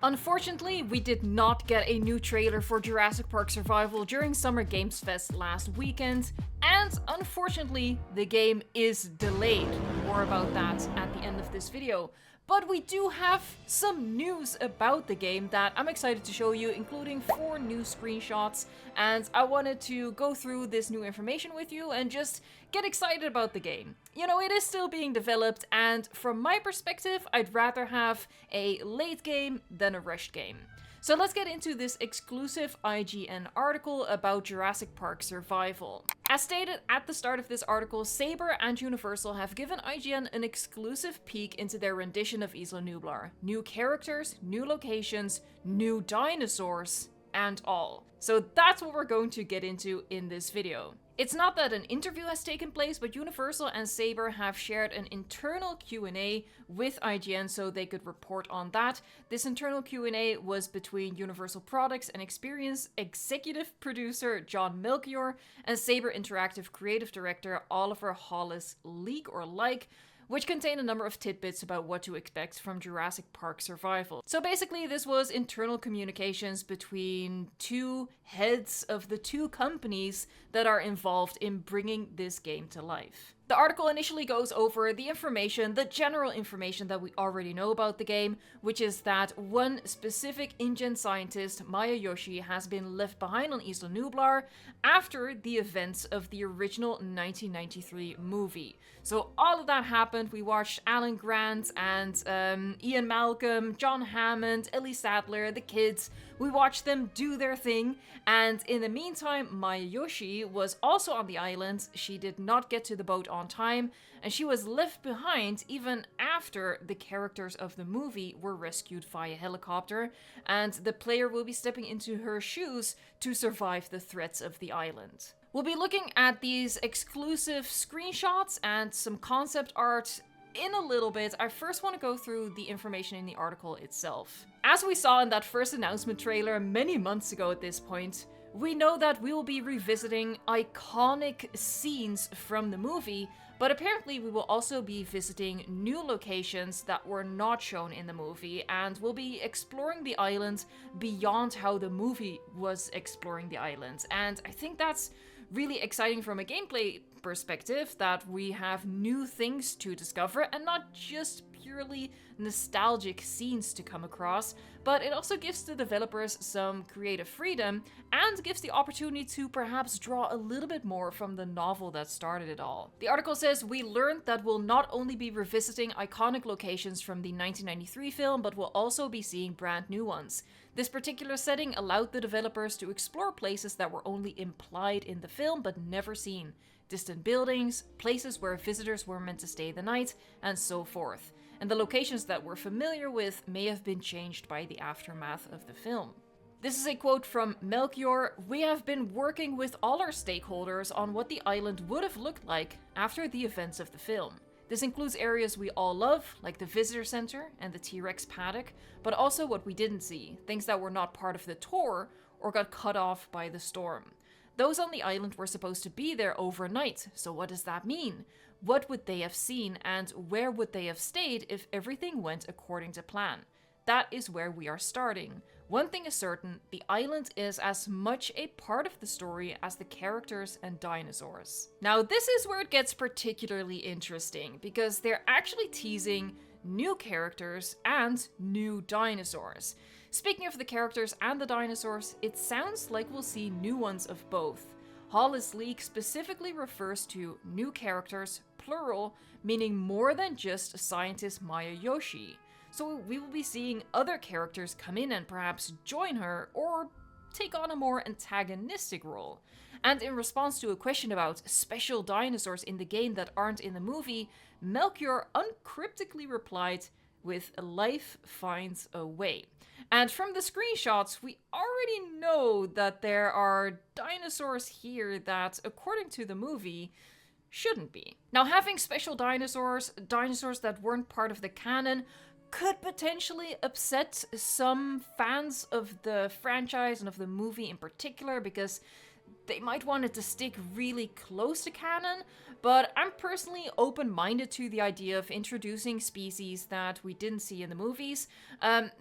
Unfortunately, we did not get a new trailer for Jurassic Park Survival during Summer Games Fest last weekend, and unfortunately, the game is delayed. More about that at the end of this video. But we do have some news about the game that I'm excited to show you, including 4 new screenshots, and I wanted to go through this new information with you and just get excited about the game. You know, it is still being developed, and from my perspective, I'd rather have a late game than a rushed game. So let's get into this exclusive IGN article about Jurassic Park Survival. As stated at the start of this article, Saber and Universal have given IGN an exclusive peek into their rendition of Isla Nublar. New characters, new locations, new dinosaurs, and all. So that's what we're going to get into in this video. It's not that an interview has taken place, but Universal and Saber have shared an internal Q&A with IGN so they could report on that. This internal Q&A was between Universal Products and Experience executive producer John Melchior and Saber Interactive creative director Oliver Hollis-Leek, which contained a number of tidbits about what to expect from Jurassic Park Survival. So basically, this was internal communications between 2 heads of the 2 companies that are involved in bringing this game to life. The article initially goes over the information, the general information that we already know about the game, which is that one specific InGen scientist, Maya Yoshi, has been left behind on Isla Nublar after the events of the original 1993 movie. So all of that happened. We watched Alan Grant and Ian Malcolm, John Hammond, Ellie Sattler, the kids. We watched them do their thing, and in the meantime, Maya Yoshi was also on the island. She did not get to the boat on time, and she was left behind even after the characters of the movie were rescued via helicopter, and the player will be stepping into her shoes to survive the threats of the island. We'll be looking at these exclusive screenshots and some concept art in a little bit. I first want to go through the information in the article itself. As we saw in that first announcement trailer many months ago at this point, we know that we will be revisiting iconic scenes from the movie, but apparently we will also be visiting new locations that were not shown in the movie, and we'll be exploring the island beyond how the movie was exploring the island. And I think that's really exciting from a gameplay perspective, that we have new things to discover and not just purely nostalgic scenes to come across, but it also gives the developers some creative freedom and gives the opportunity to perhaps draw a little bit more from the novel that started it all. The article says, we learned that we'll not only be revisiting iconic locations from the 1993 film, but we'll also be seeing brand new ones. This particular setting allowed the developers to explore places that were only implied in the film but never seen. Distant buildings, places where visitors were meant to stay the night, and so forth. And the locations that we're familiar with may have been changed by the aftermath of the film. This is a quote from Melchior. We have been working with all our stakeholders on what the island would have looked like after the events of the film. This includes areas we all love, like the visitor center and the T-Rex paddock, but also what we didn't see, things that were not part of the tour or got cut off by the storm. Those on the island were supposed to be there overnight, so what does that mean? What would they have seen, and where would they have stayed if everything went according to plan? That is where we are starting. One thing is certain, the island is as much a part of the story as the characters and dinosaurs. Now, this is where it gets particularly interesting, because they're actually teasing new characters and new dinosaurs. Speaking of the characters and the dinosaurs, it sounds like we'll see new ones of both. Hollis-Leek specifically refers to new characters, plural, meaning more than just scientist Maya Yoshi. So we will be seeing other characters come in and perhaps join her, or take on a more antagonistic role. And in response to a question about special dinosaurs in the game that aren't in the movie, Melchior uncryptically replied with "life finds a way." And from the screenshots, we already know that there are dinosaurs here that, according to the movie, shouldn't be. Now, having special dinosaurs that weren't part of the canon, could potentially upset some fans of the franchise and of the movie in particular, because they might want it to stick really close to canon, but I'm personally open-minded to the idea of introducing species that we didn't see in the movies.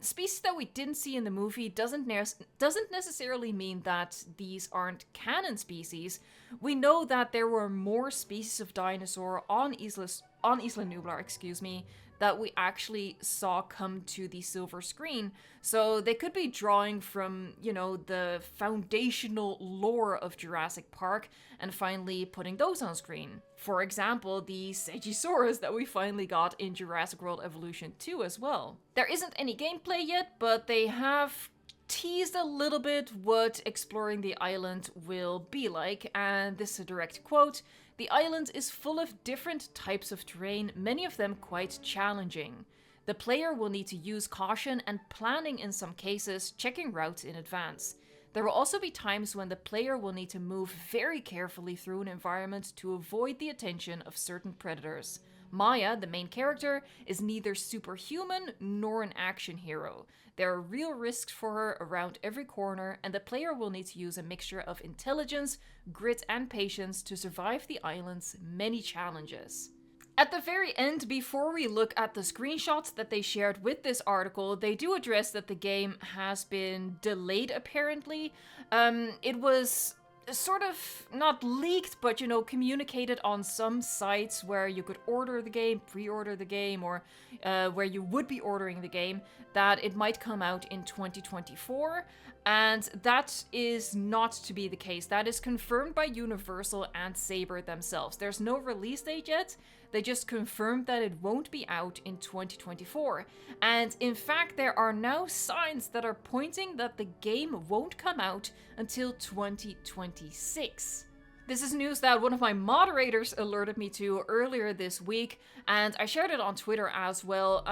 Species that we didn't see in the movie doesn't necessarily mean that these aren't canon species. We know that there were more species of dinosaur on Isla Nublar, that we actually saw come to the silver screen. So they could be drawing from, the foundational lore of Jurassic Park and finally putting those on screen. For example, the Stegosaurus that we finally got in Jurassic World Evolution 2 as well. There isn't any gameplay yet, but they have teased a little bit what exploring the island will be like, and this is a direct quote. "The island is full of different types of terrain, many of them quite challenging. The player will need to use caution and planning in some cases, checking routes in advance. There will also be times when the player will need to move very carefully through an environment to avoid the attention of certain predators. Maya, the main character, is neither superhuman nor an action hero. There are real risks for her around every corner, and the player will need to use a mixture of intelligence, grit, and patience to survive the island's many challenges." At the very end, before we look at the screenshots that they shared with this article, they do address that the game has been delayed apparently. It was sort of not leaked, but communicated on some sites where you could order the game, pre-order the game, or where you would be ordering the game, that it might come out in 2024. And that is not to be the case. That is confirmed by Universal and Saber themselves. There's no release date yet. They just confirmed that it won't be out in 2024. And in fact, there are now signs that are pointing that the game won't come out until 2026. This is news that one of my moderators alerted me to earlier this week, and I shared it on Twitter as well.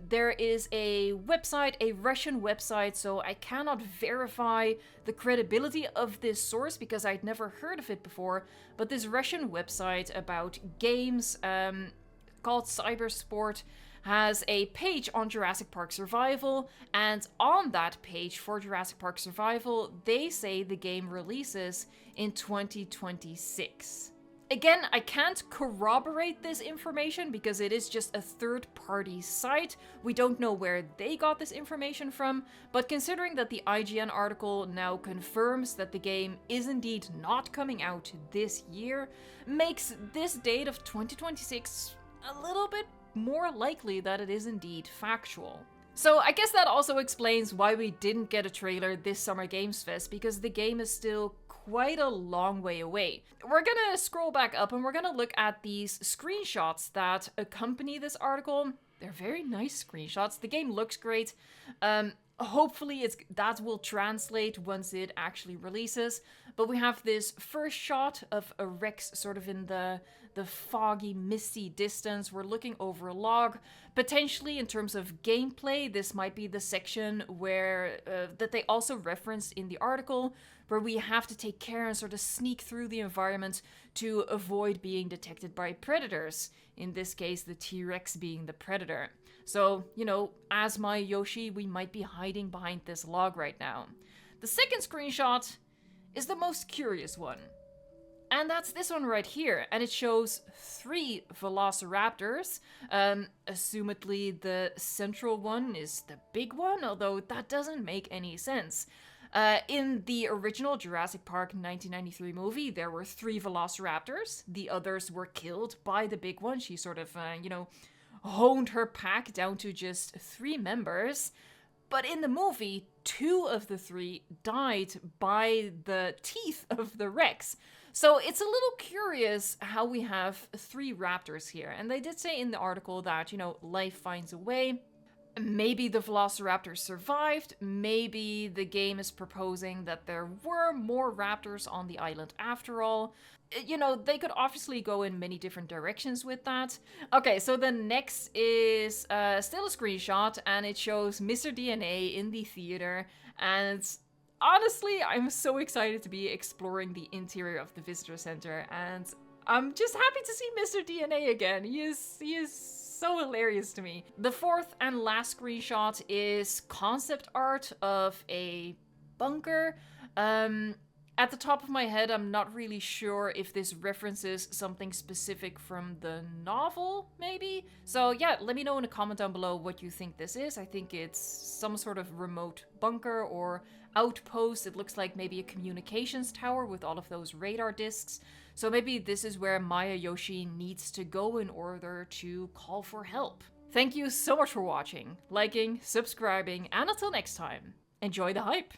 There is a website, a Russian website, so I cannot verify the credibility of this source because I'd never heard of it before, but this Russian website about games called Cybersport has a page on Jurassic Park Survival, and on that page for Jurassic Park Survival, they say the game releases in 2026. Again, I can't corroborate this information because it is just a third-party site. We don't know where they got this information from, but considering that the IGN article now confirms that the game is indeed not coming out this year, makes this date of 2026 a little bit more likely that it is indeed factual. So I guess that also explains why we didn't get a trailer this Summer Games Fest, because the game is still quite a long way away. We're gonna scroll back up and we're gonna look at these screenshots that accompany this article. They're very nice screenshots. The game looks great. Hopefully that will translate once it actually releases. But we have this first shot of a Rex sort of in the foggy, misty distance. We're looking over a log. Potentially, in terms of gameplay, this might be the section where that they also referenced in the article, where we have to take care and sort of sneak through the environment to avoid being detected by predators. In this case, the T-Rex being the predator. So, as my Yoshi, we might be hiding behind this log right now. The second screenshot is the most curious one. And that's this one right here. And it shows 3 velociraptors. Assumedly, the central one is the big one, although that doesn't make any sense. In the original Jurassic Park 1993 movie, there were 3 velociraptors. The others were killed by the big one. She sort of, honed her pack down to just 3 members. But in the movie, 2 of the 3 died by the teeth of the Rex. So it's a little curious how we have 3 raptors here. And they did say in the article that, life finds a way. Maybe the velociraptors survived. Maybe the game is proposing that there were more raptors on the island after all. They could obviously go in many different directions with that. Okay, so the next is still a screenshot, and it shows Mr. DNA in the theater. And honestly, I'm so excited to be exploring the interior of the visitor center, and I'm just happy to see Mr. DNA again. He is so hilarious to me. The fourth and last screenshot is concept art of a bunker. At the top of my head, I'm not really sure if this references something specific from the novel, maybe? So yeah, let me know in a comment down below what you think this is. I think it's some sort of remote bunker or outpost. It looks like maybe a communications tower with all of those radar discs. So maybe this is where Maya Yoshi needs to go in order to call for help. Thank you so much for watching, liking, subscribing, and until next time, enjoy the hype!